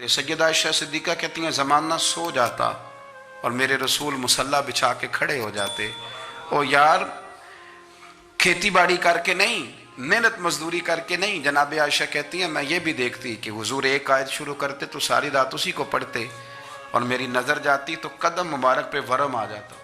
سیدہ عائشہ صدیقہ کہتی ہیں زمانہ سو جاتا اور میرے رسول مصلی بچھا کے کھڑے ہو جاتے. او یار کھیتی باڑی کر کے نہیں، محنت مزدوری کر کے نہیں. جناب عائشہ کہتی ہیں میں یہ بھی دیکھتی کہ حضور ایک آیت شروع کرتے تو ساری رات اسی کو پڑھتے، اور میری نظر جاتی تو قدم مبارک پہ ورم آ جاتا.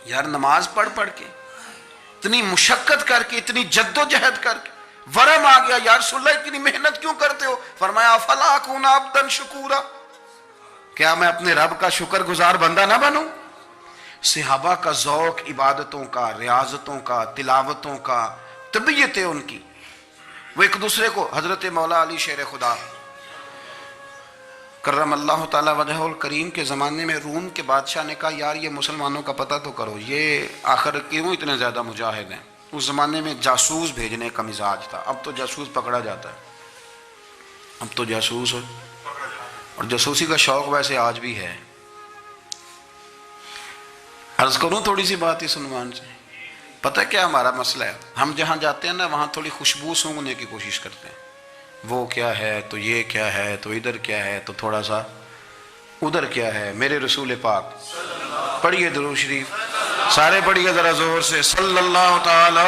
یار نماز پڑھ کے اتنی مشقت کر کے اتنی جد و جہد کر کے ورم آ گیا، یا رسول اللہ اتنی محنت کیوں کرتے ہو؟ فرمایا افلا اکون عبدا شکورا، کیا میں اپنے رب کا شکر گزار بندہ نہ بنوں؟ صحابہ کا ذوق عبادتوں کا، ریاضتوں کا، تلاوتوں کا، طبیعت ہے ان کی. وہ ایک دوسرے کو، حضرت مولا علی شیر خدا کرم اللہ تعالی وجہہ الکریم کے زمانے میں روم کے بادشاہ نے کہا یار یہ مسلمانوں کا پتہ تو کرو، یہ آخر کیوں اتنے زیادہ مجاہد ہیں؟ اس زمانے میں جاسوس بھیجنے کا مزاج تھا. اب تو جاسوس پکڑا جاتا ہے، اب تو جاسوس ہو، اور جاسوسی کا شوق ویسے آج بھی ہے. عرض کروں تھوڑی سی بات اس عنوان سے. پتہ کیا ہمارا مسئلہ ہے؟ ہم جہاں جاتے ہیں نا وہاں تھوڑی خوشبو سونگنے کی کوشش کرتے ہیں. وہ کیا ہے تو یہ کیا ہے تو ادھر کیا ہے تو تھوڑا سا ادھر کیا ہے. میرے رسول پاک پڑھیے درود شریف، سارے پڑھیے ذرا زور سے صلی اللہ تعالی.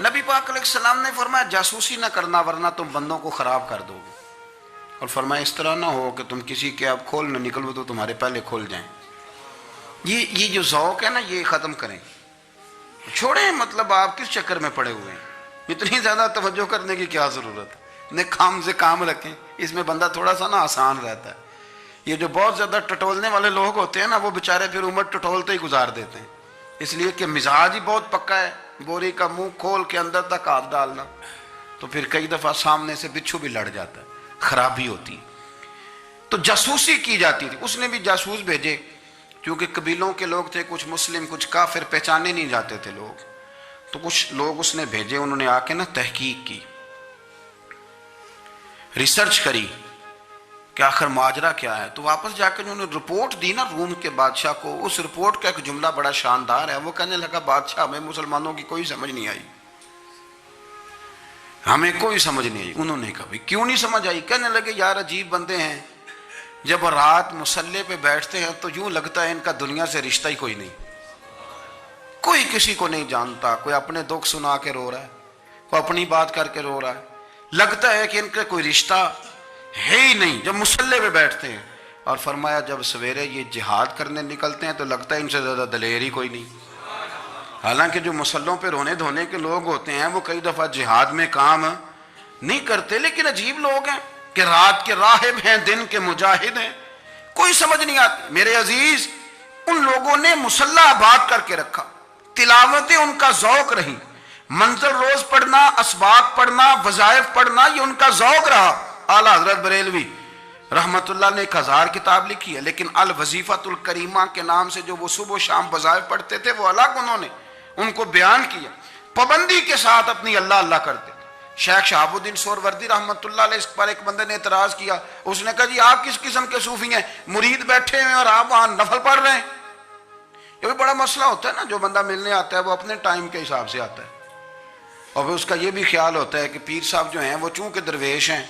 نبی پاک علیہ السلام نے فرمایا جاسوسی نہ کرنا ورنہ تم بندوں کو خراب کر دو گے، اور فرمایا اس طرح نہ ہو کہ تم کسی کے اب کھول نہ نکلو تو تمہارے پہلے کھول جائیں. یہ جو ذوق ہے نا یہ ختم کریں، چھوڑیں. مطلب آپ کس چکر میں پڑے ہوئے ہیں؟ اتنی زیادہ توجہ کرنے کی کیا ضرورت ہے؟ نے کام سے کام رکھیں، اس میں بندہ تھوڑا سا نا آسان رہتا ہے. یہ جو بہت زیادہ ٹٹولنے والے لوگ ہوتے ہیں نا وہ بیچارے پھر عمر ٹٹولتے ہی گزار دیتے ہیں، اس لیے کہ مزاج ہی بہت پکا ہے. بوری کا منہ کھول کے اندر تک ہاتھ ڈالنا تو پھر کئی دفعہ سامنے سے بچھو بھی لڑ جاتا ہے، خرابی ہوتی. تو جاسوسی کی جاتی تھی. اس نے بھی جاسوس بھیجے کیونکہ قبیلوں کے لوگ تھے، کچھ مسلم کچھ کافر، پہچانے نہیں جاتے تھے لوگ. تو کچھ لوگ اس نے بھیجے، انہوں نے آ کے نا تحقیق کی، ریسرچ کری کہ آخر ماجرا کیا ہے. تو واپس جا کے انہوں نے رپورٹ دی نا روم کے بادشاہ کو. اس رپورٹ کا ایک جملہ بڑا شاندار ہے. وہ کہنے لگا بادشاہ ہمیں مسلمانوں کی کوئی سمجھ نہیں آئی، ہمیں کوئی سمجھ نہیں آئی. انہوں نے کہا کیوں نہیں سمجھ آئی؟ کہنے لگے یار عجیب بندے ہیں، جب رات مصلی پہ بیٹھتے ہیں تو یوں لگتا ہے ان کا دنیا سے رشتہ ہی کوئی نہیں، کوئی کسی کو نہیں جانتا. کوئی اپنے دکھ سنا کے رو رہا ہے، کوئی اپنی بات کر کے رو رہا ہے، لگتا ہے کہ ان کا کوئی رشتہ ہے ہی نہیں جب مصلی پہ بیٹھتے ہیں. اور فرمایا جب سویرے یہ جہاد کرنے نکلتے ہیں تو لگتا ہے ان سے زیادہ دلیر ہی کوئی نہیں. حالانکہ جو مسلوں پہ رونے دھونے کے لوگ ہوتے ہیں وہ کئی دفعہ جہاد میں کام نہیں کرتے، لیکن عجیب لوگ ہیں کہ رات کے راہب ہیں دن کے مجاہد ہیں، کوئی سمجھ نہیں آتی. میرے عزیز ان لوگوں نے مصلی آباد کر کے رکھا، تلاوتیں ان کا ذوق رہی، منظر روز پڑھنا، اسباق پڑھنا، وظائف پڑھنا، یہ ان کا ذوق رہا. اعلیٰ حضرت بریلوی رحمت اللہ نے 1000 کتاب لکھی ہے، لیکن الوظیفۃ الکریمہ کے نام سے جو وہ صبح و شام وظائف پڑھتے تھے وہ الگ انہوں نے ان کو بیان کیا. پابندی کے ساتھ اپنی اللہ اللہ کرتے تھے. شیخ شہاب الدین سہروردی رحمت اللہ علیہ، اس پر ایک بندے نے اعتراض کیا. اس نے کہا جی آپ کس قسم کے صوفی ہیں، مرید بیٹھے ہیں اور آپ وہاں نفل پڑھ رہے ہیں؟ یہ بھی بڑا مسئلہ ہوتا ہے نا. جو بندہ ملنے آتا ہے وہ اپنے ٹائم کے حساب سے آتا ہے، اور پھر اس کا یہ بھی خیال ہوتا ہے کہ پیر صاحب جو ہیں وہ چونکہ درویش ہیں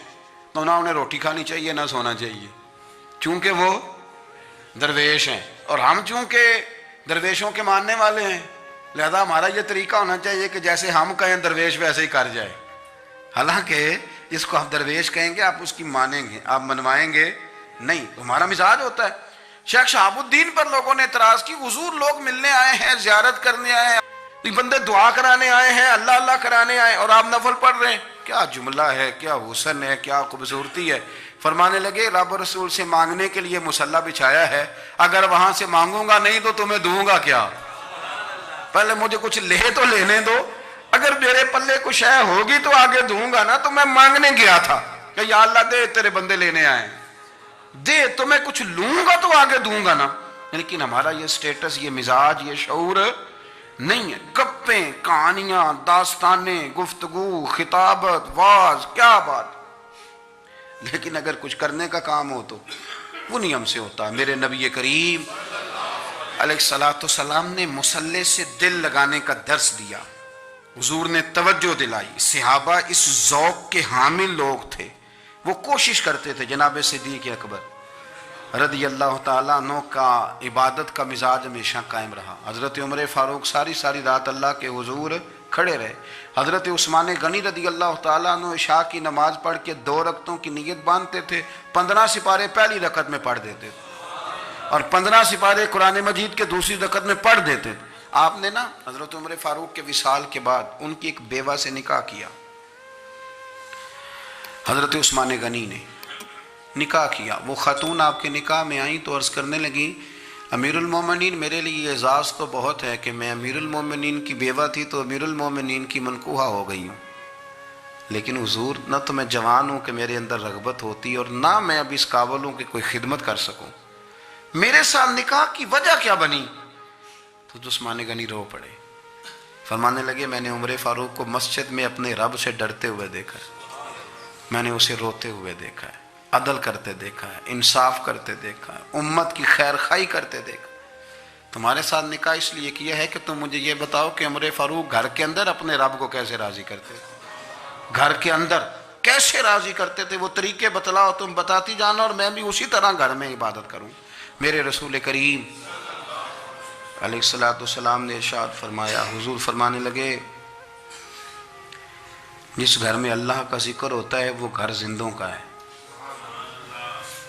تو نہ انہیں روٹی کھانی چاہیے نہ سونا چاہیے، چونکہ وہ درویش ہیں، اور ہم چونکہ درویشوں کے ماننے والے ہیں لہذا ہمارا یہ طریقہ ہونا چاہیے کہ جیسے ہم کہیں درویش ویسے ہی کر جائے. حالانکہ جس کو آپ درویش کہیں گے آپ اس کی مانیں گے، آپ منوائیں گے نہیں، ہمارا مزاج ہوتا ہے. شیخ شہاب الدین پر لوگوں نے اعتراض کی، حضور لوگ ملنے آئے ہیں، زیارت کرنے آئے ہیں، بندے دعا کرانے آئے ہیں، اللہ اللہ کرانے آئے اور آپ نفل پڑھ رہے ہیں. کیا جملہ ہے، کیا حسن ہے، کیا خوبصورتی ہے. فرمانے لگے رب رسول سے مانگنے کے لیے مصلی بچھایا ہے، اگر وہاں سے مانگوں گا نہیں تو تمہیں دوں گا کیا؟ پہلے مجھے کچھ لے تو لینے دو، اگر میرے پلے کچھ ہے ہوگی تو آگے دوں گا نا. تو میں مانگنے گیا تھا کہ یا اللہ دے، تیرے بندے لینے آئے دے، تو میں کچھ لوں گا تو آگے دوں گا نا. لیکن ہمارا یہ سٹیٹس، یہ مزاج، یہ شعور نہیں ہے. گپیں، کہانیاں، داستانیں، گفتگو، خطابت، واز، کیا بات. لیکن اگر کچھ کرنے کا کام ہو تو وہ نہیں ہم سے ہوتا. میرے نبی کریم علیہ الصلوۃ والسلام نے مصلی سے دل لگانے کا درس دیا، حضور نے توجہ دلائی. صحابہ اس ذوق کے حامل لوگ تھے، وہ کوشش کرتے تھے جناب صدیق اکبر رضی اللہ تعالیٰ عنہ کا عبادت کا مزاج ہمیشہ قائم رہا. حضرت عمر فاروق ساری رات اللہ کے حضور کھڑے رہے. حضرت عثمان غنی رضی اللہ تعالیٰ عنہ عشاء کی نماز پڑھ کے 2 رکعتوں کی نیت باندھتے تھے, 15 سپارے پہلی رکعت میں پڑھ دیتے تھے اور 15 سپارے قرآن مجید کے دوسری رکعت میں پڑھ دیتے تھے. آپ نے نا حضرت عمر فاروق کے وصال کے بعد ان کی ایک بیوہ سے نکاح کیا. حضرت عثمان غنی نے نکاح کیا. وہ خاتون آپ کے نکاح میں آئیں تو عرض کرنے لگیں امیر المومنین میرے لیے اعزاز تو بہت ہے کہ میں امیر المومنین کی بیوہ تھی تو امیر المومنین کی منکوحہ ہو گئی ہوں, لیکن حضور نہ تو میں جوان ہوں کہ میرے اندر رغبت ہوتی اور نہ میں اب اس قابل ہوں کہ کوئی خدمت کر سکوں, میرے ساتھ نکاح کی وجہ کیا بنی؟ تو عثمان غنی رو پڑے. فرمانے لگے میں نے عمر فاروق کو مسجد میں اپنے رب سے ڈرتے ہوئے دیکھا ہے, میں نے اسے روتے ہوئے دیکھا ہے, عدل کرتے دیکھا ہے, انصاف کرتے دیکھا ہے, امت کی خیر خواہی کرتے دیکھا. تمہارے ساتھ نکاح اس لیے کیا ہے کہ تم مجھے یہ بتاؤ کہ عمر فاروق گھر کے اندر اپنے رب کو کیسے راضی کرتے تھے, گھر کے اندر کیسے راضی کرتے تھے, وہ طریقے بتلاؤ, تم بتاتی جانا اور میں بھی اسی طرح گھر میں عبادت کروں. میرے رسول کریم علیہ السلام نے ارشاد فرمایا, حضور فرمانے لگے جس گھر میں اللہ کا ذکر ہوتا ہے وہ گھر زندوں کا ہے,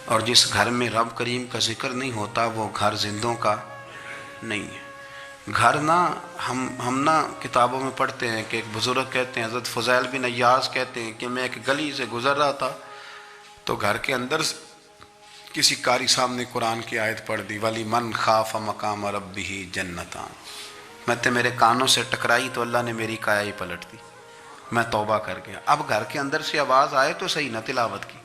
اور جس گھر میں رب کریم کا ذکر نہیں ہوتا وہ گھر زندوں کا نہیں ہے. گھر نا ہم نا کتابوں میں پڑھتے ہیں کہ ایک بزرگ کہتے ہیں, حضرت فضیل بن عیاض کہتے ہیں کہ میں ایک گلی سے گزر رہا تھا تو گھر کے اندر کسی قاری سامنے قرآن کی آیت پڑھ دی ولی من خاف مقام ربہ جنتان, میں تے میرے کانوں سے ٹکرائی تو اللہ نے میری کایا ہی پلٹ دی, میں توبہ کر گیا. اب گھر کے اندر سے آواز آئے تو صحیح نہ تلاوت کی,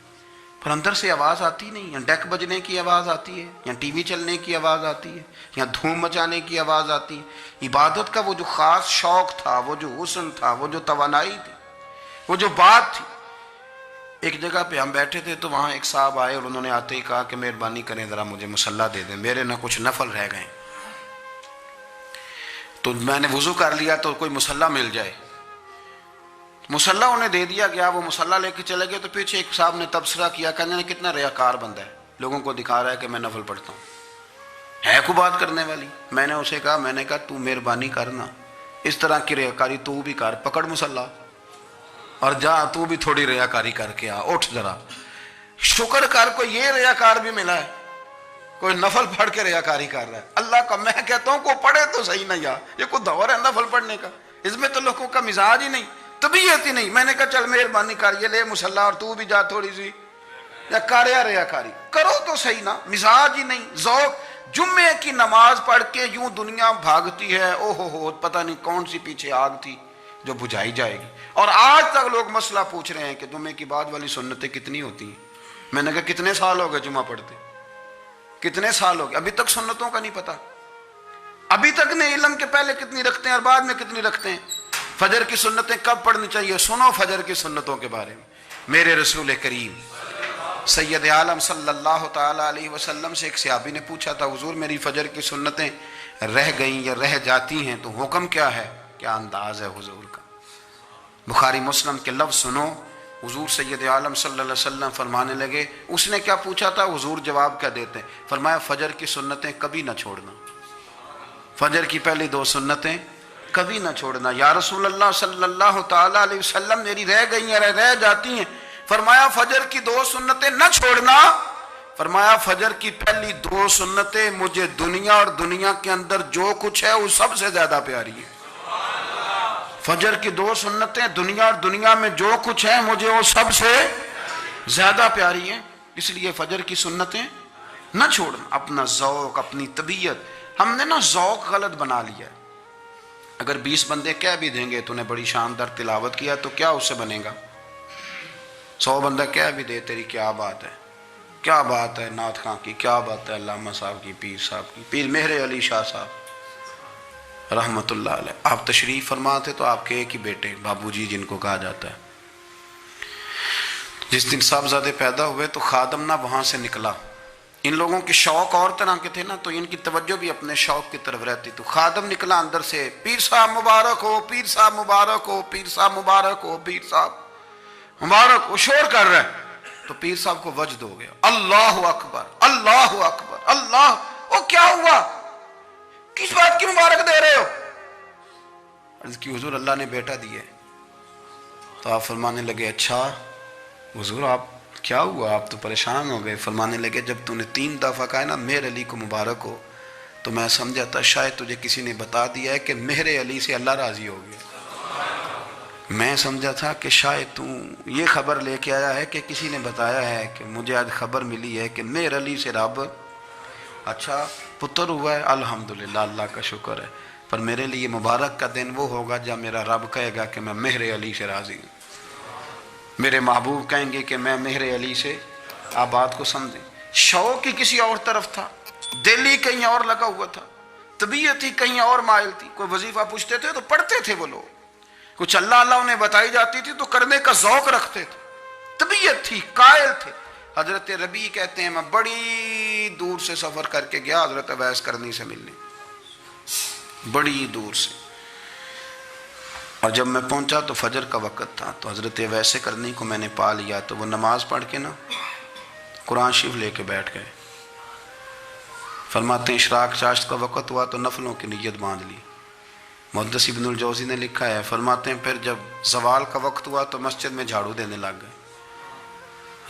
پر اندر سے آواز آتی نہیں, یا ڈیک بجنے کی آواز آتی ہے, یا ٹی وی چلنے کی آواز آتی ہے, یا دھوم مچانے کی آواز آتی ہے. عبادت کا وہ جو خاص شوق تھا, وہ جو حسن تھا, وہ جو توانائی تھی, وہ جو بات تھی. ایک جگہ پہ ہم بیٹھے تھے تو وہاں ایک صاحب آئے اور انہوں نے آتے ہی کہا کہ مہربانی کریں ذرا مجھے مصلی دے دیں, میرے نہ کچھ نفل رہ گئے. تو میں نے وضو کر لیا تو کوئی مصلی مل جائے, مصلی انہیں دے دیا گیا, وہ مصلی لے کے چلے گئے. تو پیچھے ایک صاحب نے تبصرہ کیا, کہنے کتنا ریاکار بندہ ہے, لوگوں کو دکھا رہا ہے کہ میں نفل پڑھتا ہوں, ہے کوئی بات کرنے والی. میں نے اسے کہا, میں نے کہا تو مہربانی کرنا اس طرح کی ریاکاری تو بھی کر, پکڑ مصلی اور جا تو بھی تھوڑی ریاکاری کر کے آ, اٹھ ذرا شکر کر, کوئی یہ ریاکار بھی ملا ہے, کوئی نفل پڑھ کے ریاکاری کر رہا ہے. اللہ کا میں کہتا ہوں کو پڑھے تو صحیح نہ, یار یہ کوئی دور ہے نفل پڑھنے کا, اس میں تو لوگوں کا مزاج ہی نہیں, طبیعت ہی نہیں. میں نے کہا چل مہربانی کر یہ لے مصلی اور تو بھی جا تھوڑی سی یا کر یا ریاکاری کرو تو صحیح نا, مزاج ہی نہیں, ذوق. جمعے کی نماز پڑھ کے یوں دنیا بھاگتی ہے, او ہو پتہ نہیں کون سی پیچھے آگ تھی جو بجھائی جائے گی. اور آج تک لوگ مسئلہ پوچھ رہے ہیں کہ جمعے کی بعد والی سنتیں کتنی ہوتی ہیں. میں نے کہا کتنے سال ہو گئے جمعہ پڑھتے, کتنے سال ہو گئے, ابھی تک سنتوں کا نہیں پتا, ابھی تک نے علم کے پہلے کتنی رکھتے ہیں اور بعد میں کتنی رکھتے ہیں. فجر کی سنتیں کب پڑھنی چاہیے, سنو فجر کی سنتوں کے بارے میں. میرے رسول کریم سید عالم صلی اللہ تعالی علیہ وسلم سے ایک صحابی نے پوچھا تھا, حضور میری فجر کی سنتیں رہ گئیں یا رہ جاتی ہیں تو حکم کیا ہے, کیا انداز ہے حضور کا. بخاری مسلم کے لفظ سنو, حضور سید عالم صلی اللہ علیہ وسلم فرمانے لگے, اس نے کیا پوچھا تھا, حضور جواب کیا دیتے ہیں, فرمایا فجر کی سنتیں کبھی نہ چھوڑنا, فجر کی پہلی 2 سنتیں کبھی نہ چھوڑنا. یا رسول اللہ صلی اللہ تعالی علیہ وسلم میری رہ گئی ہیں, رہ جاتی ہیں. فرمایا فجر کی 2 سنتیں نہ چھوڑنا, فرمایا فجر کی پہلی 2 سنتیں مجھے دنیا اور دنیا کے اندر جو کچھ ہے وہ سب سے زیادہ پیاری ہے. فجر کی 2 سنتیں دنیا اور دنیا میں جو کچھ ہے مجھے وہ سب سے زیادہ پیاری ہیں, اس لیے فجر کی سنتیں نہ چھوڑنا. اپنا ذوق, اپنی طبیعت, ہم نے نا ذوق غلط بنا لیا ہے. اگر 20 بندے کہہ بھی دیں گے تو نے بڑی شاندار تلاوت کیا تو کیا اس سے بنے گا, 100 بندہ کہہ بھی دے تیری کیا بات ہے, کیا بات ہے نعت خاں کی, کیا بات ہے علامہ صاحب کی, پیر صاحب کی, پیر مہر علی شاہ صاحب رحمت اللہ علیہ. آپ تشریف فرما تھے تو آپ کے ایک ہی بیٹے بابو جی جن کو کہا جاتا ہے, جس دن صاحبزادے پیدا ہوئے تو خادم نہ وہاں سے نکلا. ان لوگوں کے شوق اور طرح کے تھے نا, تو ان کی توجہ بھی اپنے شوق کی طرف رہتی. تو خادم نکلا اندر سے, پیر صاحب مبارک ہو, پیر صاحب مبارک ہو, پیر صاحب مبارک ہو, پیر صاحب مبارک ہو, شور کر رہا ہے. تو پیر صاحب کو وجد ہو گیا، اللہ اکبر اللہ اکبر اللہ، او کیا ہوا، کس بات کی مبارک دے رہے ہو؟ عرض کی حضور اللہ نے بیٹا دیے۔ تو آپ فرمانے لگے اچھا حضور آپ کیا ہوا، آپ تو پریشان ہو گئے۔ فرمانے لگے جب تو نے 3 دفعہ کہا نا مہر علی کو مبارک ہو، تو میں سمجھا تھا شاید تجھے کسی نے بتا دیا ہے کہ مہر علی سے اللہ راضی ہو گیا۔ میں سمجھا تھا کہ شاید تو یہ خبر لے کے آیا ہے کہ کسی نے بتایا ہے کہ مجھے آج خبر ملی ہے کہ مہر علی سے رب اچھا پتر ہوا ہے، الحمدللہ اللہ کا شکر ہے، پر میرے لیے مبارک کا دن وہ ہوگا جب میرا رب کہے گا کہ میں مہر علی سے راضی ہوں، میرے محبوب کہیں گے کہ میں مہر علی سے۔ آپ بات کو سمجھیں، شوق ہی کسی اور طرف تھا، دل ہی کہیں اور لگا ہوا تھا، طبیعت ہی کہیں اور مائل تھی۔ کوئی وظیفہ پوچھتے تھے تو پڑھتے تھے وہ لوگ، کچھ اللہ اللہ انہیں بتائی جاتی تھی تو کرنے کا ذوق رکھتے تھے، طبیعت تھی، قائل تھے۔ حضرت ربیع کہتے ہیں میں بڑی دور سے سفر کر کے گیا حضرت اویس کرنی سے ملنے، بڑی دور سے، اور جب میں پہنچا تو فجر کا وقت تھا، تو حضرت اویس کرنی کو میں نے پا لیا، تو وہ نماز پڑھ کے نا قرآن شریف لے کے بیٹھ گئے۔ فرماتے ہیں اشراق چاشت کا وقت ہوا تو نفلوں کی نیت باندھ لی۔ محدث ابن الجوزی نے لکھا ہے، فرماتے ہیں پھر جب زوال کا وقت ہوا تو مسجد میں جھاڑو دینے لگ گئے،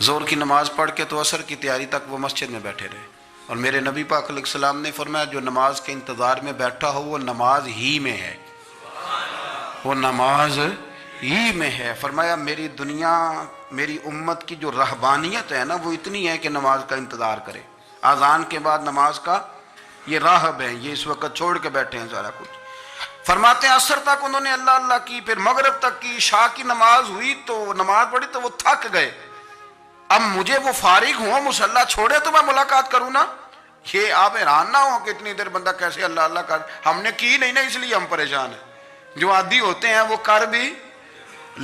ظہر کی نماز پڑھ کے تو عصر کی تیاری تک وہ مسجد میں بیٹھے رہے، اور میرے نبی پاک علیہ السلام نے فرمایا جو نماز کے انتظار میں بیٹھا ہو وہ نماز ہی میں ہے، وہ نماز ہی میں ہے۔ فرمایا میری دنیا میری امت کی جو رہبانیت ہے نا وہ اتنی ہے کہ نماز کا انتظار کرے، اذان کے بعد نماز کا یہ راہب ہے، یہ اس وقت چھوڑ کے بیٹھے ہیں سارا کچھ۔ فرماتے ہیں عصر تک انہوں نے اللہ اللہ کی، پھر مغرب تک کی، عشاء کی نماز ہوئی تو نماز پڑھی تو وہ تھک گئے، اب مجھے وہ فارغ ہوں مصلی چھوڑے تو میں ملاقات کروں نا۔ یہ آپ حیران نہ ہو کہ اتنی دیر بندہ کیسے اللہ اللہ کر، ہم نے کی نہیں نا اس لیے ہم پریشان ہیں، جو عادی ہوتے ہیں وہ کر بھی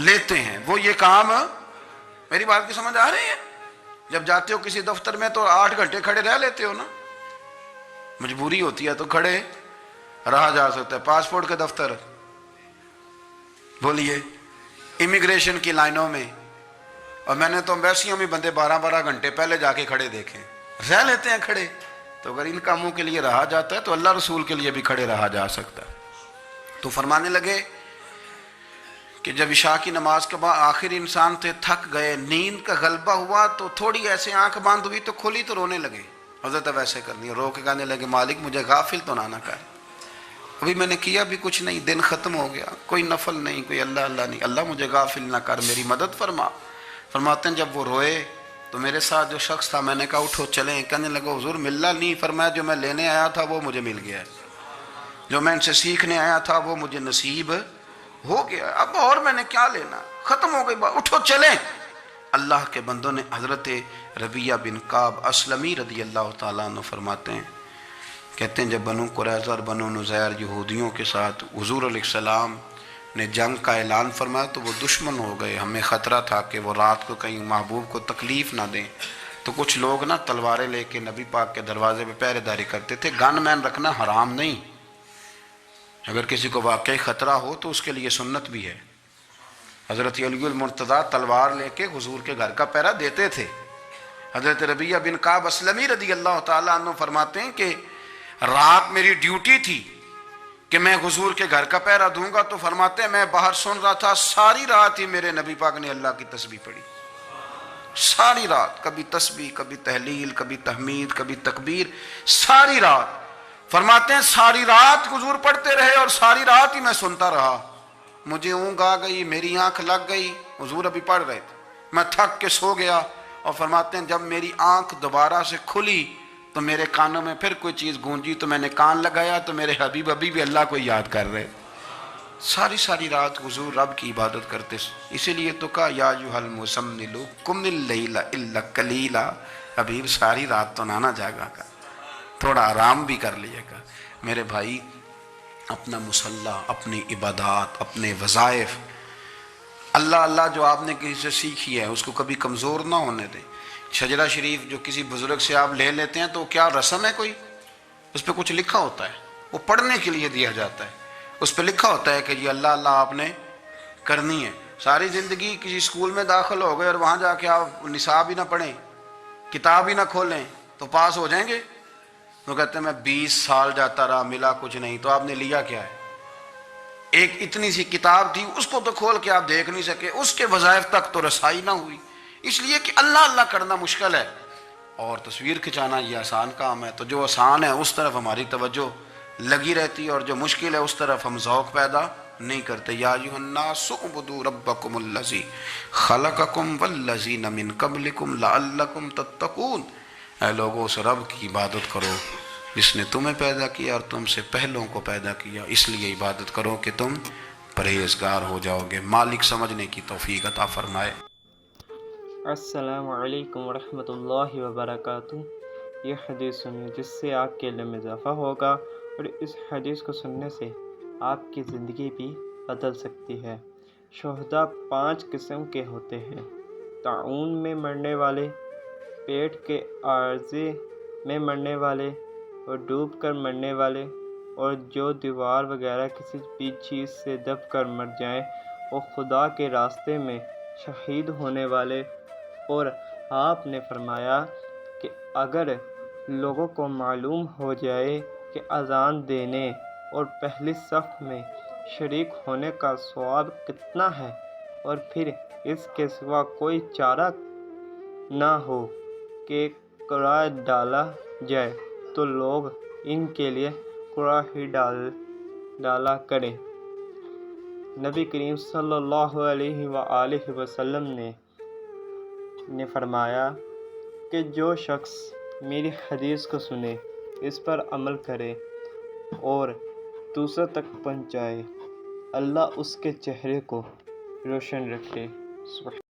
لیتے ہیں، وہ یہ کام۔ میری بات کی سمجھ آ رہی ہے؟ جب جاتے ہو کسی دفتر میں تو 8 گھنٹے کھڑے رہ لیتے ہو نا، مجبوری ہوتی ہے تو کھڑے رہا جا سکتا ہے۔ پاسپورٹ کے دفتر بولیے، امیگریشن کی لائنوں میں، اور میں نے تو امبیسیوں میں بندے 12 گھنٹے پہلے جا کے کھڑے دیکھے، رہ لیتے ہیں کھڑے۔ تو اگر ان کاموں کے لیے رہا جاتا ہے تو اللہ رسول کے لیے بھی کھڑے رہا جا سکتا ہے۔ تو فرمانے لگے کہ جب عشاء کی نماز کے بعد آخر انسان تھے، تھک گئے، نیند کا غلبہ ہوا تو تھوڑی ایسے آنکھ بند ہوئی تو کھلی تو رونے لگے۔ حضرت ویسے کرنی رو کے کہنے لگے مالک مجھے غافل تو نہ کر، ابھی میں نے کیا بھی کچھ نہیں، دن ختم ہو گیا، کوئی نفل نہیں، کوئی اللہ اللہ نہیں، اللہ مجھے غافل نہ کر، میری مدد فرما۔ فرماتے ہیں جب وہ روئے تو میرے ساتھ جو شخص تھا میں نے کہا اٹھو چلیں، کہنے لگا حضور ملنا نہیں، فرمایا جو میں لینے آیا تھا وہ مجھے مل گیا ہے، جو میں ان سے سیکھنے آیا تھا وہ مجھے نصیب ہو گیا، اب اور میں نے کیا لینا، ختم ہو گئی بات، اٹھو چلیں۔ اللہ کے بندوں نے حضرت ربیعہ بن کعب اسلمی رضی اللہ تعالیٰ عنہ فرماتے ہیں، کہتے ہیں جب بنو قریظہ اور بنو نذیر یہودیوں کے ساتھ حضور علیہ السلام نے جنگ کا اعلان فرمایا تو وہ دشمن ہو گئے، ہمیں خطرہ تھا کہ وہ رات کو کہیں محبوب کو تکلیف نہ دیں، تو کچھ لوگ نا تلواریں لے کے نبی پاک کے دروازے پہ پہرے داری کرتے تھے۔ گن مین رکھنا حرام نہیں، اگر کسی کو واقعی خطرہ ہو تو اس کے لیے سنت بھی ہے۔ حضرت علی المرتضیٰ تلوار لے کے حضور کے گھر کا پہرا دیتے تھے۔ حضرت ربیعہ بن کعب اسلمی رضی اللہ تعالیٰ عنہ فرماتے ہیں کہ رات میری ڈیوٹی تھی کہ میں حضور کے گھر کا پہرا دوں گا، تو فرماتے ہیں میں باہر سن رہا تھا، ساری رات ہی میرے نبی پاک نے اللہ کی تسبیح پڑھی، ساری رات، کبھی تسبیح، کبھی تحلیل، کبھی تحمید، کبھی تکبیر، ساری رات۔ فرماتے ہیں ساری رات حضور پڑھتے رہے اور ساری رات ہی میں سنتا رہا، مجھے اونگ آ گئی، میری آنکھ لگ گئی، حضور ابھی پڑھ رہے تھے، میں تھک کے سو گیا، اور فرماتے ہیں جب میری آنکھ دوبارہ سے کھلی تو میرے کانوں میں پھر کوئی چیز گونجی تو میں نے کان لگایا تو میرے حبیب ابھی بھی اللہ کو یاد کر رہے، ساری رات حضور رب کی عبادت کرتے۔ اسی لیے تو کہا یا ایھا المزمل قم اللیل الا قلیلا، حبیب ساری رات تو نہ جاگا کا، تھوڑا آرام بھی کر لیے گا۔ میرے بھائی اپنا مصلی، اپنی عبادات، اپنے وظائف، اللہ اللہ جو آپ نے کسی سے سیکھی ہے اس کو کبھی کمزور نہ ہونے دیں۔ شجرہ شریف جو کسی بزرگ سے آپ لے لیتے ہیں تو کیا رسم ہے کوئی؟ اس پہ کچھ لکھا ہوتا ہے، وہ پڑھنے کے لیے دیا جاتا ہے، اس پہ لکھا ہوتا ہے کہ یہ اللہ اللہ آپ نے کرنی ہے۔ ساری زندگی کسی اسکول میں داخل ہو گئے اور وہاں جا کے آپ نصاب ہی نہ پڑھیں، کتاب ہی نہ کھولیں تو پاس ہو جائیں گے؟ وہ کہتے ہیں میں 20 سال جاتا رہا ملا کچھ نہیں. تو آپ نے لیا کیا ہے؟ ایک اتنی سی کتاب تھی، اس کو تو کھول کے آپ دیکھ نہیں سکے، اس کے وظائف تک تو رسائی نہ ہوئی. اس لیے کہ اللہ اللہ کرنا مشکل ہے اور تصویر کھنچانا یہ آسان کام ہے. تو جو آسان ہے اس طرف ہماری توجہ لگی رہتی ہے اور جو مشکل ہے اس طرف ہم ذوق پیدا نہیں کرتے. یا ایھا الناس اعبدوا ربکم الذی خلقکم والذین من قبلکم لعلکم تتقون. اے لوگوں اس رب کی عبادت کرو جس نے تمہیں پیدا کیا اور تم سے پہلوں کو پیدا کیا، اس لیے عبادت کرو کہ تم پرہیزگار ہو جاؤ گے. مالک سمجھنے کی توفیق عطا فرمائے. السلام علیکم ورحمۃ اللہ وبرکاتہ. یہ حدیث سنیں جس سے آپ کے علم میں اضافہ ہوگا، اور اس حدیث کو سننے سے آپ کی زندگی بھی بدل سکتی ہے. شہداء 5 قسم کے ہوتے ہیں: طاعون میں مرنے والے، پیٹ کے عارضے میں مرنے والے، اور ڈوب کر مرنے والے، اور جو دیوار وغیرہ کسی بھی چیز سے دب کر مر جائیں، اور خدا کے راستے میں شہید ہونے والے. اور آپ نے فرمایا کہ اگر لوگوں کو معلوم ہو جائے کہ اذان دینے اور پہلی صف میں شریک ہونے کا ثواب کتنا ہے، اور پھر اس کے سوا کوئی چارہ نہ ہو کہ قرآن ڈالا جائے، تو لوگ ان کے لیے قرآن ہی ڈالا کریں. نبی کریم صلی اللہ علیہ وآلہ وسلم نے فرمایا کہ جو شخص میری حدیث کو سنے، اس پر عمل کرے اور دوسروں تک پہنچائے، اللہ اس کے چہرے کو روشن رکھے.